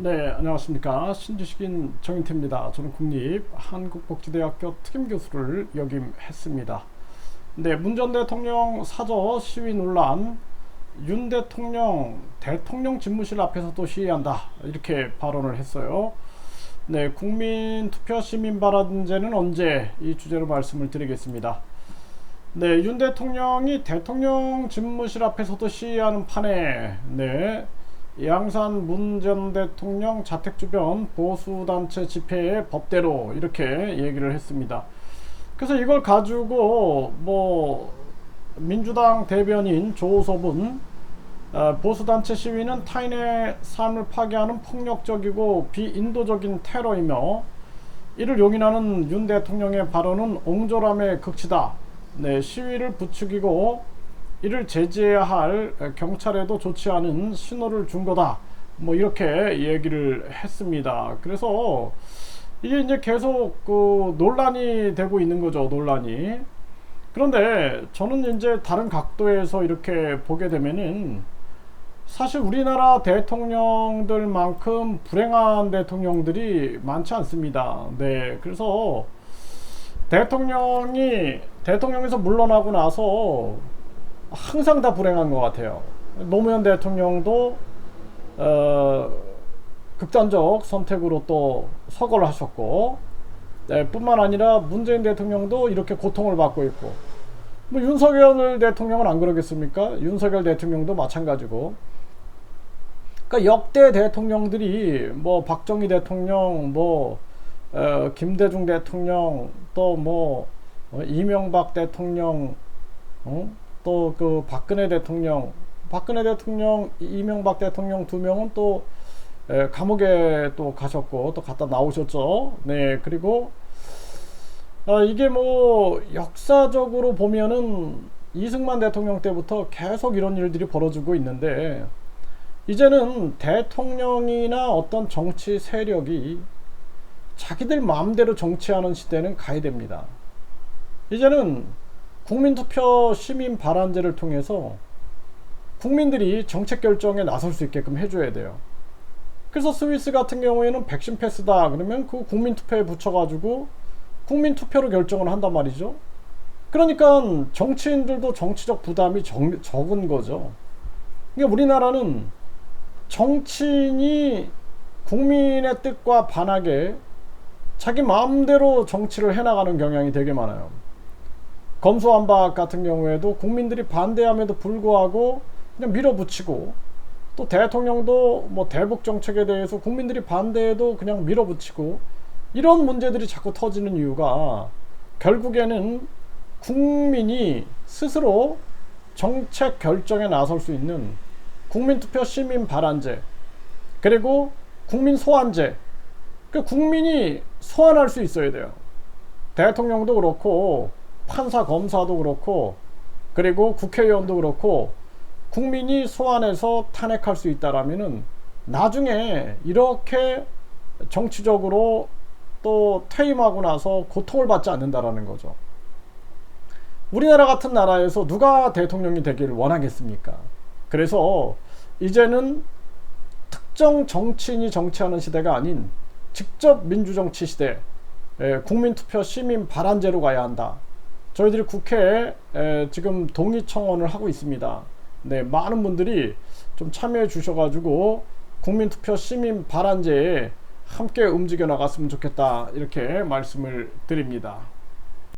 네, 안녕하십니까. 신지식인 정인태입니다. 저는 국립한국복지대학교 특임교수를 역임했습니다. 네, 문 전 대통령 사저 시위 논란, 윤 대통령 대통령 집무실 앞에서도 시위한다, 이렇게 발언을 했어요. 네, 국민투표 시민발언제는 언제, 이 주제로 말씀을 드리겠습니다. 네, 윤 대통령이 대통령 집무실 앞에서도 시위하는 판에, 네, 양산 문 전 대통령 자택 주변 보수단체 집회의 법대로, 이렇게 얘기를 했습니다. 그래서 이걸 가지고 민주당 대변인 조섭은 보수단체 시위는 타인의 삶을 파괴하는 폭력적이고 비인도적인 테러이며 이를 용인하는 윤 대통령의 발언은 옹졸함의 극치다. 네, 시위를 부추기고 이를 제지해야 할 경찰에도 좋지 않은 신호를 준 거다, 이렇게 얘기를 했습니다. 그래서 이게 이제 계속 논란이 되고 있는 거죠, 논란이. 그런데 저는 이제 다른 각도에서 이렇게 보게 되면은, 사실 우리나라 대통령들만큼 불행한 대통령들이 많지 않습니다. 네, 그래서 대통령에서 물러나고 나서 항상 다 불행한 것 같아요. 노무현 대통령도 극단적 선택으로 또 서거를 하셨고, 네, 뿐만 아니라 문재인 대통령도 이렇게 고통을 받고 있고, 윤석열 대통령은 안 그러겠습니까? 윤석열 대통령도 마찬가지고. 그러니까 역대 대통령들이 박정희 대통령, 김대중 대통령, 또 이명박 대통령, 또 박근혜 대통령, 이명박 대통령 두 명은 또 감옥에 또 가셨고 또 갔다 나오셨죠. 네, 그리고 이게 역사적으로 보면은 이승만 대통령 때부터 계속 이런 일들이 벌어지고 있는데, 이제는 대통령이나 어떤 정치 세력이 자기들 마음대로 정치하는 시대는 가야 됩니다. 이제는 국민투표 시민발언제를 통해서 국민들이 정책 결정에 나설 수 있게끔 해줘야 돼요. 그래서 스위스 같은 경우에는 백신 패스다 그러면 그 국민투표에 붙여가지고 국민투표로 결정을 한단 말이죠. 그러니까 정치인들도 정치적 부담이 적은 거죠. 그러니까 우리나라는 정치인이 국민의 뜻과 반하게 자기 마음대로 정치를 해나가는 경향이 되게 많아요. 검수완박 같은 경우에도 국민들이 반대함에도 불구하고 그냥 밀어붙이고, 또 대통령도 대북 정책에 대해서 국민들이 반대해도 그냥 밀어붙이고, 이런 문제들이 자꾸 터지는 이유가 결국에는 국민이 스스로 정책 결정에 나설 수 있는 국민투표 시민발언제, 그리고 국민소환제, 국민이 소환할 수 있어야 돼요. 대통령도 그렇고 판사 검사도 그렇고 그리고 국회의원도 그렇고 국민이 소환해서 탄핵할 수 있다라면은 나중에 이렇게 정치적으로 또 퇴임하고 나서 고통을 받지 않는다라는 거죠. 우리나라 같은 나라에서 누가 대통령이 되기를 원하겠습니까? 그래서 이제는 특정 정치인이 정치하는 시대가 아닌 직접 민주정치 시대, 국민투표 시민발언제로 가야 한다. 저희들이 국회에 지금 동의청원을 하고 있습니다. 네, 많은 분들이 좀 참여해 주셔가지고 국민투표 시민발언제에 함께 움직여 나갔으면 좋겠다, 이렇게 말씀을 드립니다.